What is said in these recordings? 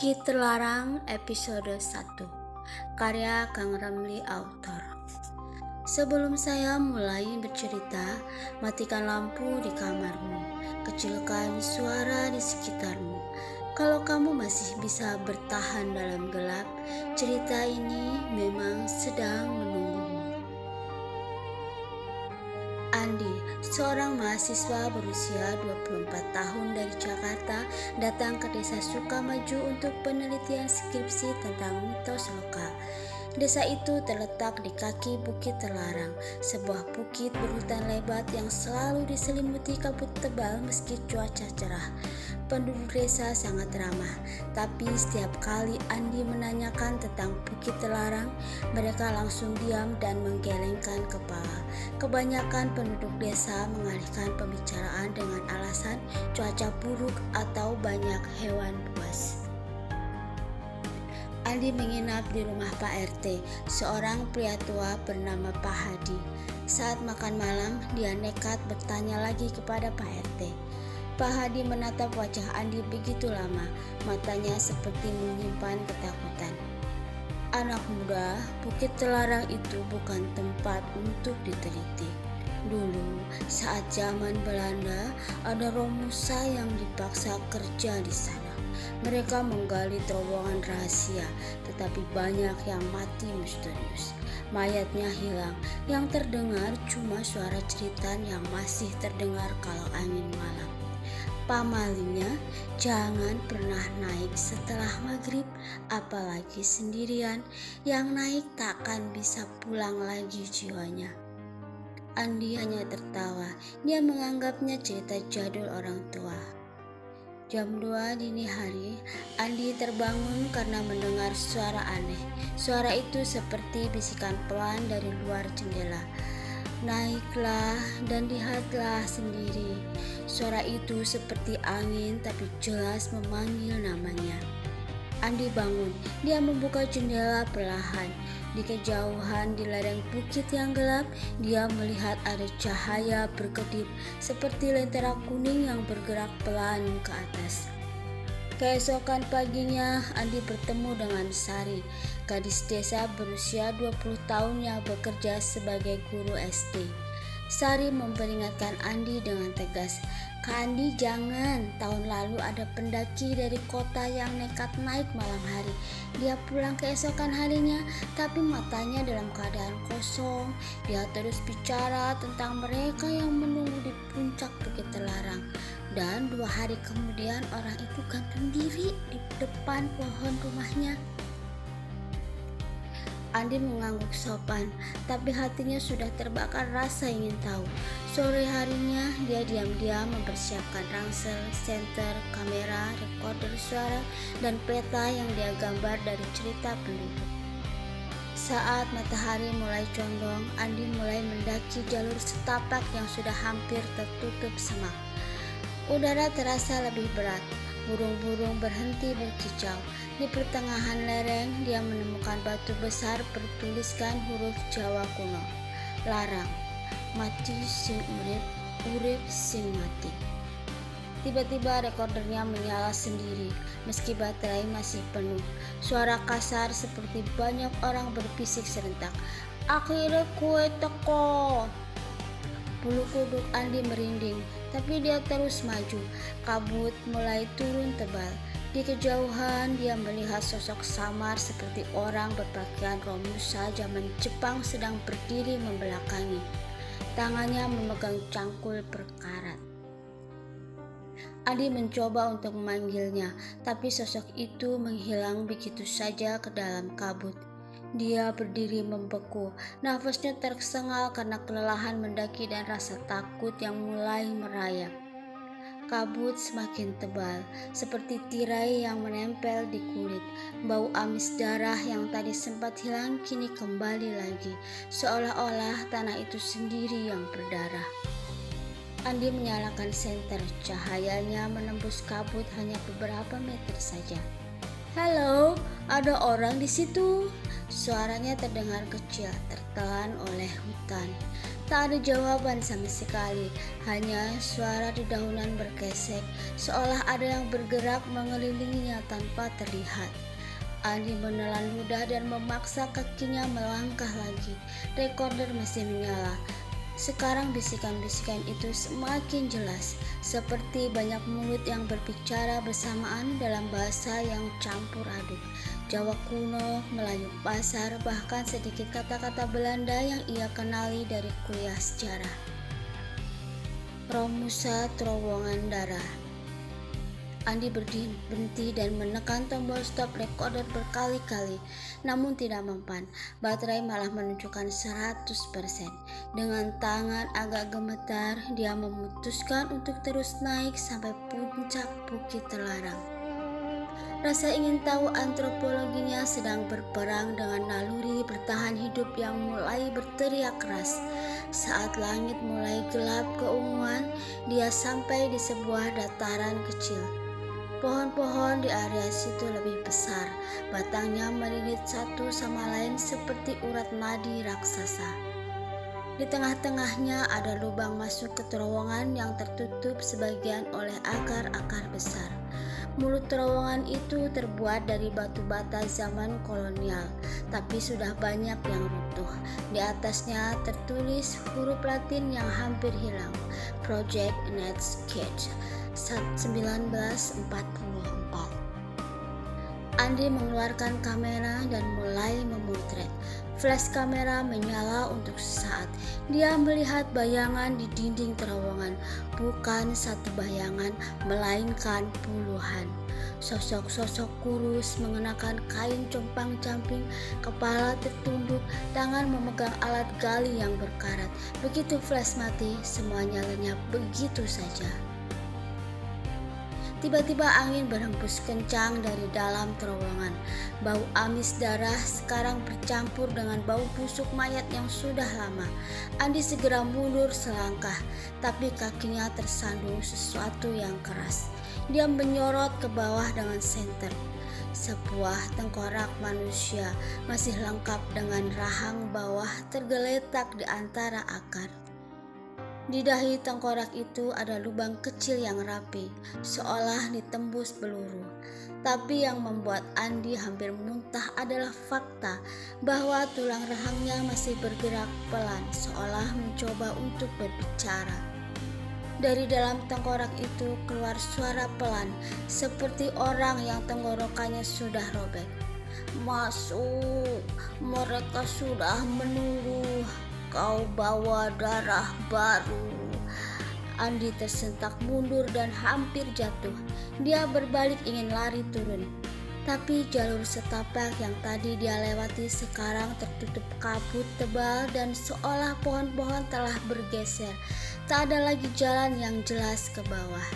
Bukit Terlarang episode 1 karya Kang Ramli author. Sebelum saya mulai bercerita, matikan lampu di kamarmu, kecilkan suara di sekitarmu. Kalau kamu masih bisa bertahan dalam gelap, cerita ini memang sedang menunggumu. Andi, seorang mahasiswa berusia 24 tahun dari Jakarta, datang ke desa Sukamaju untuk penelitian skripsi tentang mitos lokal. Desa itu terletak di kaki Bukit Terlarang, sebuah bukit berhutan lebat yang selalu diselimuti kabut tebal meski cuaca cerah. Penduduk desa sangat ramah, tapi setiap kali Andi menanyakan tentang Bukit Terlarang, mereka langsung diam dan menggelengkan kepala. Kebanyakan penduduk desa mengalihkan pembicaraan dengan alasan cuaca buruk atau banyak hewan buas. Andi menginap di rumah Pak RT, seorang pria tua bernama Pak Hadi. Saat makan malam, dia nekat bertanya lagi kepada Pak RT. Pak Hadi menatap wajah Andi begitu lama, matanya seperti menyimpan ketakutan. Anak muda, Bukit Terlarang itu bukan tempat untuk diteliti. Dulu, saat zaman Belanda, ada Romusa yang dipaksa kerja di sana. Mereka menggali terowongan rahasia, tetapi banyak yang mati misterius. Mayatnya hilang, yang terdengar cuma suara jeritan yang masih terdengar kalau angin malam. Pamalingnya, jangan pernah naik setelah maghrib, apalagi sendirian. Yang naik takkan bisa pulang lagi jiwanya. Andi hanya tertawa, dia menganggapnya cerita jadul orang tua. Jam 2 dini hari, Andi terbangun karena mendengar suara aneh. Suara itu seperti bisikan pelan dari luar jendela. Naiklah dan lihatlah sendiri. Suara itu seperti angin tapi jelas memanggil namanya. Andi bangun, dia membuka jendela perlahan. Di kejauhan di ladang bukit yang gelap, dia melihat ada cahaya berkedip seperti lentera kuning yang bergerak pelan ke atas. Keesokan paginya, Andi bertemu dengan Sari, gadis desa berusia 20 tahun yang bekerja sebagai guru SD. Sari memperingatkan Andi dengan tegas, "Kak Andi, jangan. Tahun lalu ada pendaki dari kota yang nekat naik malam hari. Dia pulang keesokan harinya, tapi matanya dalam keadaan kosong. Dia terus bicara tentang mereka yang menunggu di puncak Bukit Terlarang. Dan 2 hari kemudian orang itu gantung diri di depan pohon rumahnya." Andi mengangguk sopan, tapi hatinya sudah terbakar rasa ingin tahu. Sore harinya, dia diam-diam mempersiapkan ransel, senter, kamera, recorder suara, dan peta yang dia gambar dari cerita penduduk. Saat matahari mulai condong, Andi mulai mendaki jalur setapak yang sudah hampir tertutup semak. Udara terasa lebih berat, burung-burung berhenti berkicau. Di pertengahan lereng, dia menemukan batu besar bertuliskan huruf Jawa kuno. Larang, mati sing urip, urip sing mati. Tiba-tiba rekordernya menyala sendiri, meski baterai masih penuh. Suara kasar seperti banyak orang berbisik serentak. "Akhirnya kue teko." Bulu kuduk Andi merinding, tapi dia terus maju. Kabut mulai turun tebal. Di kejauhan, dia melihat sosok samar seperti orang berpakaian Romusa zaman Jepang sedang berdiri membelakangi. Tangannya memegang cangkul berkarat. Andi mencoba untuk memanggilnya, tapi sosok itu menghilang begitu saja ke dalam kabut. Dia berdiri membeku, nafasnya tersengal karena kelelahan mendaki dan rasa takut yang mulai merayap. Kabut semakin tebal, seperti tirai yang menempel di kulit. Bau amis darah yang tadi sempat hilang kini kembali lagi, seolah-olah tanah itu sendiri yang berdarah. Andi menyalakan senter, cahayanya menembus kabut hanya beberapa meter saja. "Halo, ada orang di situ?" Suaranya terdengar kecil, tertelan oleh hutan. Tak ada jawaban sama sekali, hanya suara dedaunan bergesek, seolah ada yang bergerak mengelilinginya tanpa terlihat. Andi menelan ludah dan memaksa kakinya melangkah lagi. Rekorder masih menyala. Sekarang bisikan-bisikan itu semakin jelas, seperti banyak mulut yang berbicara bersamaan dalam bahasa yang campur aduk. Jawa kuno, Melayu pasar, bahkan sedikit kata-kata Belanda yang ia kenali dari kuliah sejarah. Romusa terowongan darah. Andi berhenti dan menekan tombol stop recorder berkali-kali, namun tidak mempan. Baterai malah menunjukkan 100%. Dengan tangan agak gemetar, dia memutuskan untuk terus naik sampai puncak bukit terlarang. Rasa ingin tahu antropologinya sedang berperang dengan naluri bertahan hidup yang mulai berteriak keras. Saat langit mulai gelap keunguan, dia sampai di sebuah dataran kecil. Pohon-pohon di area situ lebih besar, batangnya melilit satu sama lain seperti urat nadi raksasa. Di tengah-tengahnya ada lubang masuk ke terowongan yang tertutup sebagian oleh akar-akar besar. Mulut terowongan itu terbuat dari batu bata zaman kolonial, tapi sudah banyak yang runtuh. Di atasnya tertulis huruf Latin yang hampir hilang, Project Netscape 1944. Andi mengeluarkan kamera dan mulai memotret. Flash kamera menyala untuk sesaat. Dia melihat bayangan di dinding terowongan, bukan satu bayangan, melainkan puluhan. Sosok-sosok kurus mengenakan kain compang-camping, kepala tertunduk, tangan memegang alat gali yang berkarat. Begitu flash mati, semuanya lenyap begitu saja. Tiba-tiba angin berhembus kencang dari dalam terowongan. Bau amis darah sekarang bercampur dengan bau busuk mayat yang sudah lama. Andi segera mundur selangkah, tapi kakinya tersandung sesuatu yang keras. Dia menyorot ke bawah dengan senter. Sebuah tengkorak manusia masih lengkap dengan rahang bawah tergeletak di antara akar. Di dahi tengkorak itu ada lubang kecil yang rapi, seolah ditembus peluru. Tapi yang membuat Andi hampir muntah adalah fakta bahwa tulang rahangnya masih bergerak pelan, seolah mencoba untuk berbicara. Dari dalam tengkorak itu keluar suara pelan, seperti orang yang tenggorokannya sudah robek. "Masuk, mereka sudah menunggu. Kau bawa darah baru." Andi tersentak mundur dan hampir jatuh. Dia berbalik ingin lari turun. Tapi jalur setapak yang tadi dia lewati sekarang tertutup kabut tebal dan seolah pohon-pohon telah bergeser. Tak ada lagi jalan yang jelas ke bawah.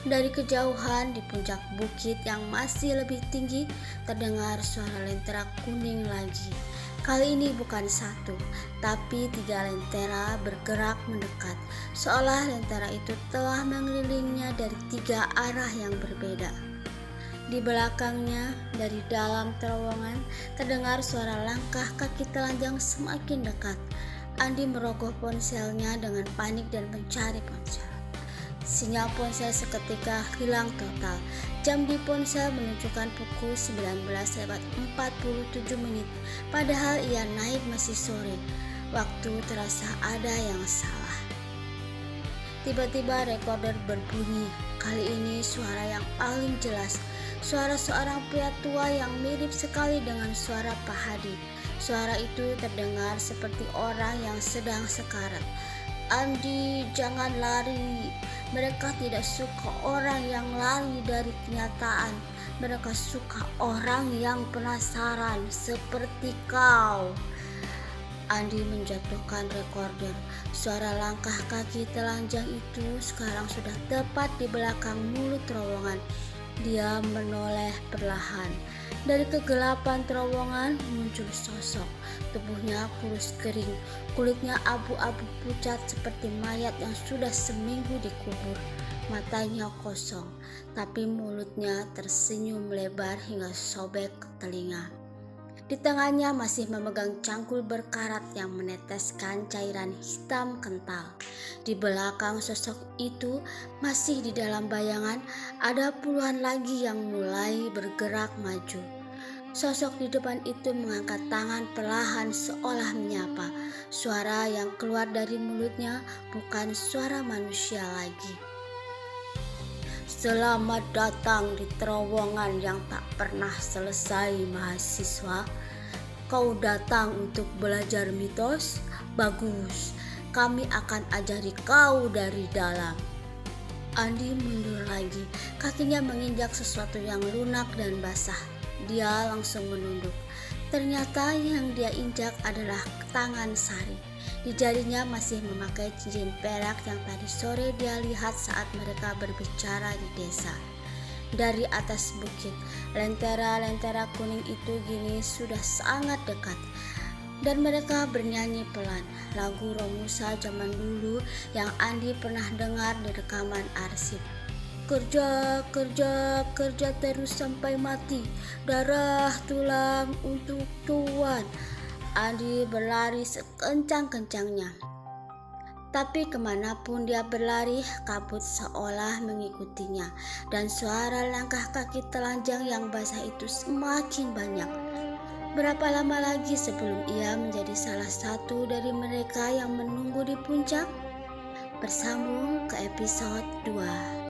Dari kejauhan di puncak bukit yang masih lebih tinggi terdengar suara lentera kuning lagi. Kali ini bukan satu, tapi 3 lentera bergerak mendekat, seolah lentera itu telah mengelilingnya dari 3 arah yang berbeda. Di belakangnya, dari dalam terowongan, terdengar suara langkah kaki telanjang semakin dekat. Andi merogoh ponselnya dengan panik dan mencari ponsel. Sinyal ponsel seketika hilang total. Jam di ponsel menunjukkan pukul 19:47, padahal ia naik masih sore. Waktu terasa ada yang salah. Tiba-tiba recorder berbunyi. Kali ini suara yang paling jelas. Suara seorang pria tua yang mirip sekali dengan suara Pak Hadi. Suara itu terdengar seperti orang yang sedang sekarat. "Andi, jangan lari. Mereka tidak suka orang yang lari dari kenyataan. Mereka suka orang yang penasaran seperti kau." Andi menjatuhkan recorder. Suara langkah kaki telanjang itu sekarang sudah tepat di belakang mulut terowongan. Dia menoleh perlahan. Dari kegelapan terowongan muncul sosok. Tubuhnya kurus kering, kulitnya abu-abu pucat seperti mayat yang sudah seminggu dikubur. Matanya kosong, tapi mulutnya tersenyum lebar hingga sobek ke telinga. Di tangannya masih memegang cangkul berkarat yang meneteskan cairan hitam kental. Di belakang sosok itu, masih di dalam bayangan, ada puluhan lagi yang mulai bergerak maju. Sosok di depan itu mengangkat tangan perlahan seolah menyapa. Suara yang keluar dari mulutnya bukan suara manusia lagi. Selamat datang di terowongan yang tak pernah selesai, mahasiswa. Kau datang untuk belajar mitos? Bagus, kami akan ajari kau dari dalam. Andi mundur lagi, kakinya menginjak sesuatu yang lunak dan basah. Dia langsung menunduk. Ternyata yang dia injak adalah tangan Sari. Di jarinya masih memakai cincin perak yang tadi sore dia lihat saat mereka berbicara di desa. Dari atas bukit, lentera-lentera kuning itu kini sudah sangat dekat. Dan mereka bernyanyi pelan, lagu Romusa zaman dulu yang Andi pernah dengar di rekaman arsip. Kerja, kerja, kerja terus sampai mati, darah tulang untuk Tuan. Andi berlari sekencang-kencangnya. Tapi kemanapun dia berlari, kabut seolah mengikutinya, dan suara langkah kaki telanjang yang basah itu semakin banyak. Berapa lama lagi sebelum ia menjadi salah satu dari mereka yang menunggu di puncak? Bersambung ke episode 2.